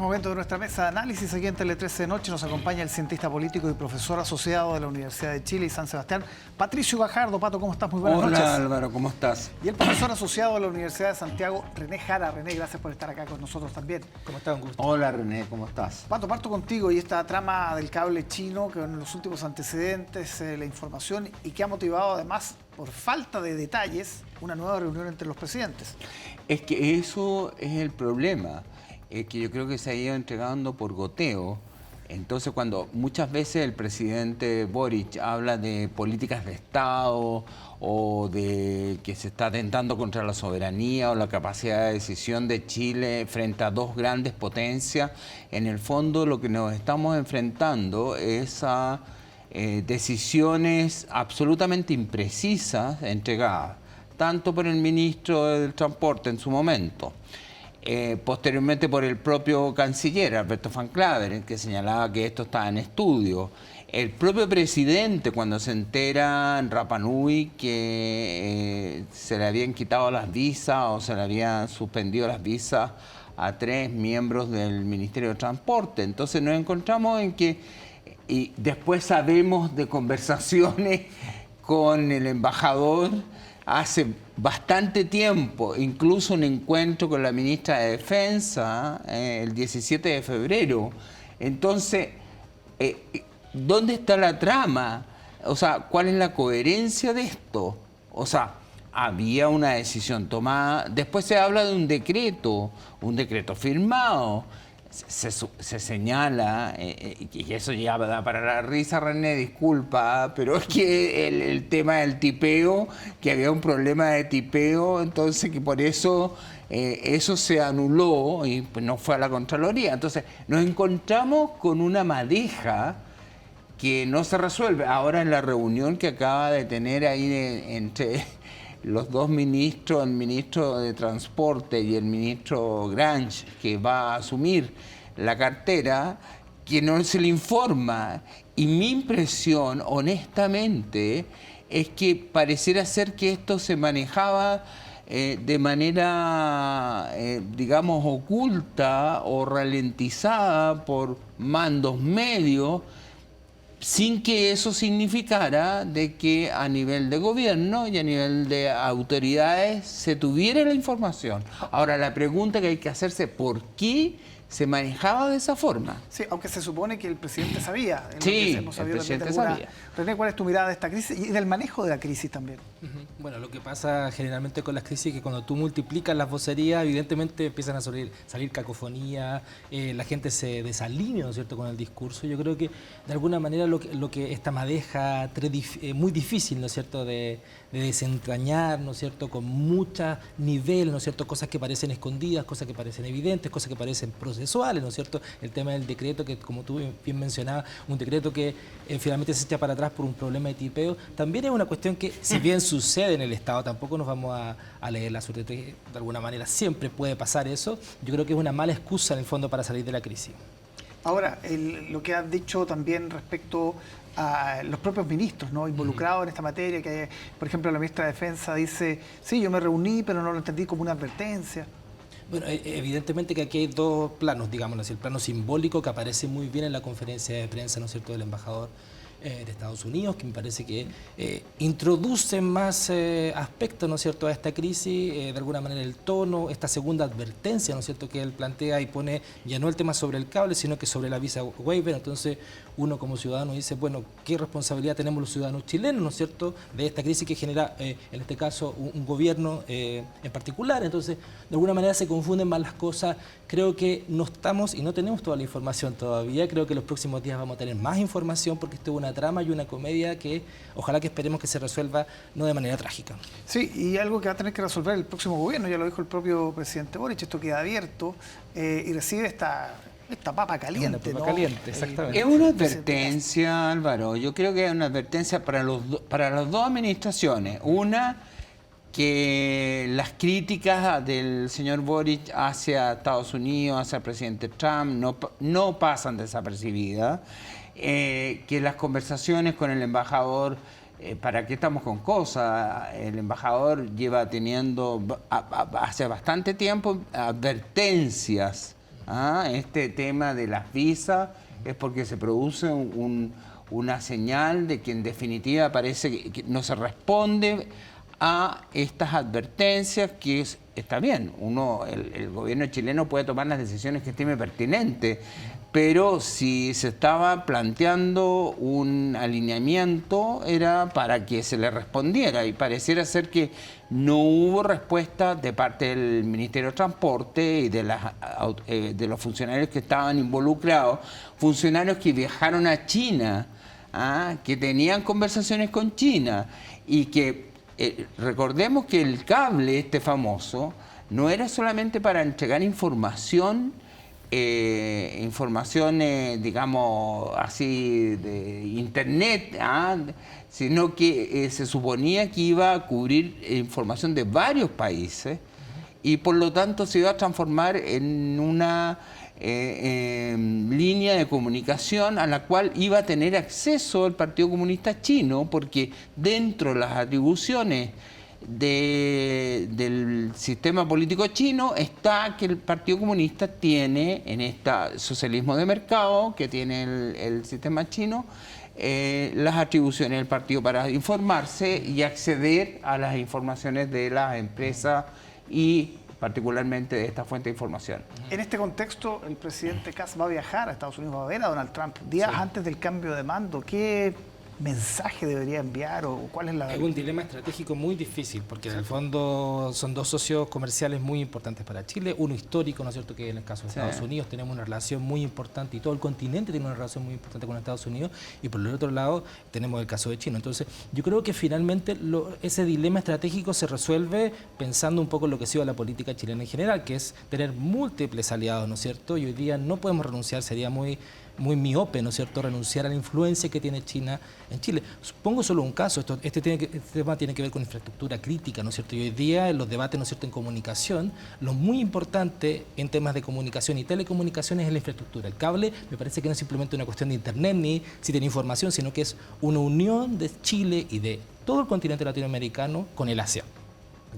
momento de nuestra mesa de análisis. Aquí en Tele 13 de Noche nos acompaña el cientista político y profesor asociado de la Universidad de Chile y San Sebastián, Patricio Gajardo. Pato, ¿cómo estás? Muy buenas noches. Hola Álvaro, ¿cómo estás? Y el profesor asociado de la Universidad de Santiago, René Jara. René, gracias por estar acá con nosotros también. ¿Cómo estás? Un gusto. Hola René, ¿cómo estás? Pato, parto contigo y esta trama del cable chino, que en los últimos antecedentes, la información y que ha motivado además, por falta de detalles, una nueva reunión entre los presidentes. Es que eso es el problema, que yo creo que se ha ido entregando por goteo. Entonces, cuando muchas veces el presidente Boric habla de políticas de Estado o de que se está atentando contra la soberanía o la capacidad de decisión de Chile frente a dos grandes potencias, en el fondo lo que nos estamos enfrentando es a decisiones absolutamente imprecisas entregadas, tanto por el ministro del Transporte en su momento, posteriormente por el propio canciller Alberto Van Claveren, que señalaba que esto estaba en estudio. El propio presidente, cuando se entera en Rapa Nui que se le habían quitado las visas o se le habían suspendido las visas a 3 miembros del Ministerio de Transporte. Entonces nos encontramos en que, y después sabemos de conversaciones con el embajador hace bastante tiempo, incluso un encuentro con la ministra de Defensa el 17 de febrero. Entonces, ¿dónde está la trama? O sea, ¿cuál es la coherencia de esto? O sea, había una decisión tomada, después se habla de un decreto firmado. Se señala, y eso ya da para la risa, René, disculpa, pero es que el tema del tipeo, que había un problema de tipeo, entonces que por eso eso se anuló y pues no fue a la Contraloría. Entonces nos encontramos con una madeja que no se resuelve. Ahora en la reunión que acaba de tener ahí entre los dos ministros, el ministro de Transporte y el ministro Grange, que va a asumir la cartera, que no se le informa. Y mi impresión, honestamente, es que pareciera ser que esto se manejaba de manera, digamos, oculta o ralentizada por mandos medios, sin que eso significara de que a nivel de gobierno y a nivel de autoridades se tuviera la información. Ahora, la pregunta que hay que hacerse, ¿por qué se manejaba de esa forma? Sí, aunque se supone que el presidente sabía. Sí, el presidente sabía. René, ¿cuál es tu mirada de esta crisis y del manejo de la crisis también? Bueno, lo que pasa generalmente con las crisis es que cuando tú multiplicas las vocerías, evidentemente empiezan a salir cacofonía, la gente se desalinea, ¿no es cierto?, con el discurso. Yo creo que de alguna manera lo que esta madeja muy difícil, ¿no es cierto?, de desentrañar, ¿no es cierto?, con mucho nivel, ¿no es cierto?, cosas que parecen escondidas, cosas que parecen evidentes, cosas que parecen procesuales, ¿no es cierto?, el tema del decreto que, como tú bien mencionabas, un decreto que finalmente se echa para atrás por un problema de tipeo, también es una cuestión que, si bien sucede en el Estado, tampoco nos vamos a leer la suerte, de alguna manera siempre puede pasar eso. Yo creo que es una mala excusa en el fondo para salir de la crisis. Ahora, lo que has dicho también respecto a los propios ministros, ¿no?, involucrados en esta materia, que por ejemplo la ministra de Defensa dice, sí, yo me reuní, pero no lo entendí como una advertencia. Bueno, evidentemente que aquí hay dos planos, digámoslo así. El plano simbólico, que aparece muy bien en la conferencia de prensa, ¿no es cierto?, del embajador de Estados Unidos, que me parece que introduce más aspectos, ¿no es cierto?, a esta crisis, de alguna manera el tono, esta segunda advertencia, ¿no es cierto?, que él plantea y pone ya no el tema sobre el cable, sino que sobre la visa waiver. Entonces uno como ciudadano dice, bueno, ¿qué responsabilidad tenemos los ciudadanos chilenos, ¿no es cierto?, de esta crisis que genera, en este caso, un gobierno en particular? Entonces, de alguna manera se confunden más las cosas. Creo que no estamos y no tenemos toda la información todavía. Creo que los próximos días vamos a tener más información, porque esto es una trama y una comedia que ojalá que esperemos que se resuelva no de manera trágica. Sí, y algo que va a tener que resolver el próximo gobierno, ya lo dijo el propio presidente Boric, esto queda abierto y recibe esta papa caliente. Una papa caliente, exactamente. Es una advertencia, Álvaro. Yo creo que es una advertencia para las dos administraciones. Una, que las críticas del señor Boric hacia Estados Unidos, hacia el presidente Trump, no pasan desapercibidas. Que las conversaciones con el embajador, ¿para qué estamos con cosas? El embajador lleva teniendo hace bastante tiempo advertencias este tema de las visas es porque se produce una señal de que en definitiva parece que no se responde a estas advertencias, que está bien, el gobierno chileno puede tomar las decisiones que estime pertinentes, pero si se estaba planteando un alineamiento era para que se le respondiera, y pareciera ser que no hubo respuesta de parte del Ministerio de Transporte y de los funcionarios que estaban involucrados, funcionarios que viajaron a China, que tenían conversaciones con China, y que recordemos que el cable este famoso no era solamente para entregar información, digamos así, de internet, sino que se suponía que iba a cubrir información de varios países y por lo tanto se iba a transformar en una línea de comunicación a la cual iba a tener acceso el Partido Comunista Chino, porque dentro de las atribuciones del sistema político chino está que el Partido Comunista tiene, en este socialismo de mercado que tiene el sistema chino, las atribuciones del partido para informarse y acceder a las informaciones de las empresas y particularmente de esta fuente de información. En este contexto, el presidente Kass va a viajar a Estados Unidos, va a ver a Donald Trump días antes del cambio de mando. ¿Qué mensaje debería enviar o cuál es la...? Es un dilema estratégico muy difícil, porque en el fondo son dos socios comerciales muy importantes para Chile, uno histórico, ¿no es cierto?, que en el caso de Estados Unidos tenemos una relación muy importante y todo el continente tiene una relación muy importante con Estados Unidos, y por el otro lado tenemos el caso de China. Entonces yo creo que finalmente ese dilema estratégico se resuelve pensando un poco en lo que ha sido la política chilena en general, que es tener múltiples aliados, ¿no es cierto?, y hoy día no podemos renunciar, sería muy miope, ¿no es cierto?, renunciar a la influencia que tiene China en Chile. Pongo solo un caso, este tema tiene que ver con infraestructura crítica, ¿no es cierto?, y hoy día en los debates, ¿no es cierto?, en comunicación, lo muy importante en temas de comunicación y telecomunicaciones es la infraestructura. El cable me parece que no es simplemente una cuestión de internet ni si tiene información, sino que es una unión de Chile y de todo el continente latinoamericano con el Asia.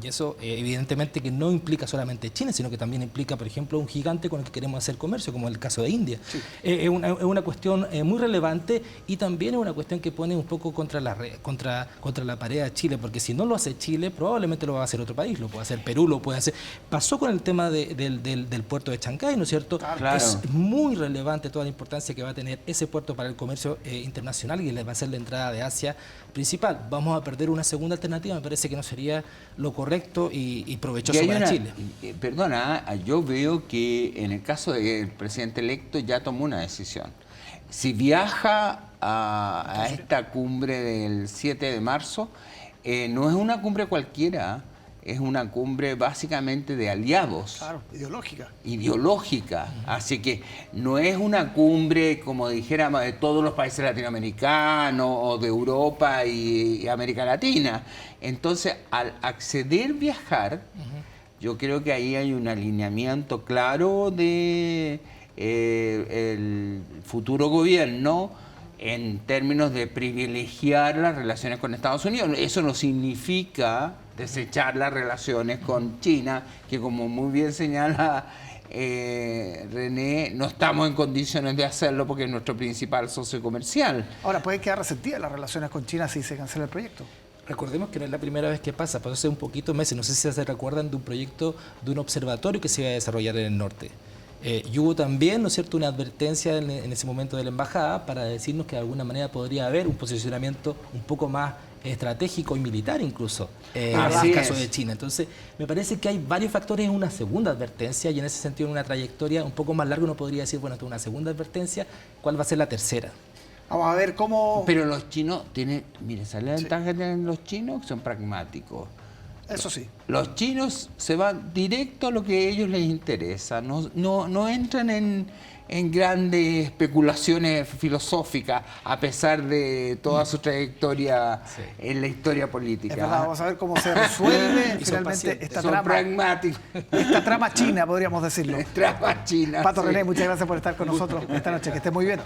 Y eso evidentemente que no implica solamente China, sino que también implica, por ejemplo, un gigante con el que queremos hacer comercio, como el caso de India. Sí. Es una cuestión muy relevante y también es una cuestión que pone un poco contra la pared a Chile, porque si no lo hace Chile, probablemente lo va a hacer otro país, lo puede hacer Perú, lo puede hacer... Pasó con el tema del puerto de Chancay, ¿no es cierto? Claro. Es muy relevante toda la importancia que va a tener ese puerto para el comercio internacional y le va a ser la entrada de Asia principal. Vamos a perder una segunda alternativa, me parece que no sería lo correcto y provechoso para Chile. Perdona, yo veo que en el caso del presidente electo ya tomó una decisión. Si viaja a esta cumbre del 7 de marzo, no es una cumbre cualquiera, es una cumbre básicamente de aliados. Claro, ideológica. Ideológica. Así que no es una cumbre, como dijéramos, de todos los países latinoamericanos o de Europa y América Latina. Entonces, al viajar, yo creo que ahí hay un alineamiento claro de el futuro gobierno en términos de privilegiar las relaciones con Estados Unidos. Eso no significa desechar las relaciones con China, que como muy bien señala René, no estamos en condiciones de hacerlo porque es nuestro principal socio comercial. Ahora, pueden quedar resentidas las relaciones con China si se cancela el proyecto. Recordemos que no es la primera vez que pasa, pasó hace un poquito meses, no sé si se recuerdan de un proyecto de un observatorio que se iba a desarrollar en el norte. Y hubo también, ¿no es cierto?, una advertencia en ese momento de la embajada para decirnos que de alguna manera podría haber un posicionamiento un poco más estratégico y militar incluso en el caso de China. Entonces, me parece que hay varios factores en una segunda advertencia y en ese sentido en una trayectoria un poco más larga uno podría decir, bueno, esto es una segunda advertencia, ¿cuál va a ser la tercera? Vamos a ver cómo... Pero los chinos tienen, mire, ¿sabes la ventaja que tienen los chinos? Que son pragmáticos. Eso sí. Los chinos se van directo a lo que a ellos les interesa, no entran en grandes especulaciones filosóficas, a pesar de toda su trayectoria en la historia política. Es verdad, vamos a ver cómo se resuelve finalmente esta trama. Pragmáticos. Esta trama china, podríamos decirlo. Trama china. Pato René, muchas gracias por estar con nosotros esta noche. Que esté muy bien.